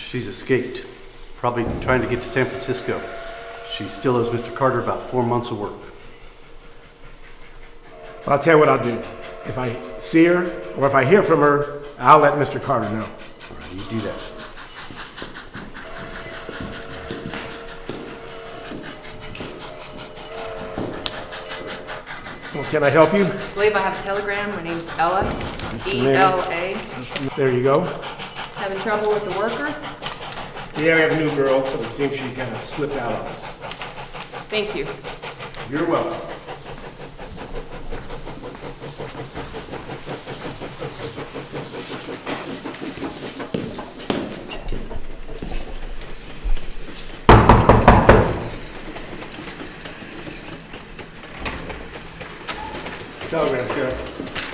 She's escaped, probably trying to get to San Francisco. She still owes Mr. Carter about 4 months of work. Well, I'll tell you what I'll do. If I see her, or if I hear from her, I'll let Mr. Carter know. All right, you do that. Well, can I help you? I believe I have a telegram. My name's Ella. E-L-A. There you go. Having trouble with the workers? Yeah, we have a new girl, but it seems she kind of slipped out on us. Thank you. You're welcome. Telegram, Sheriff.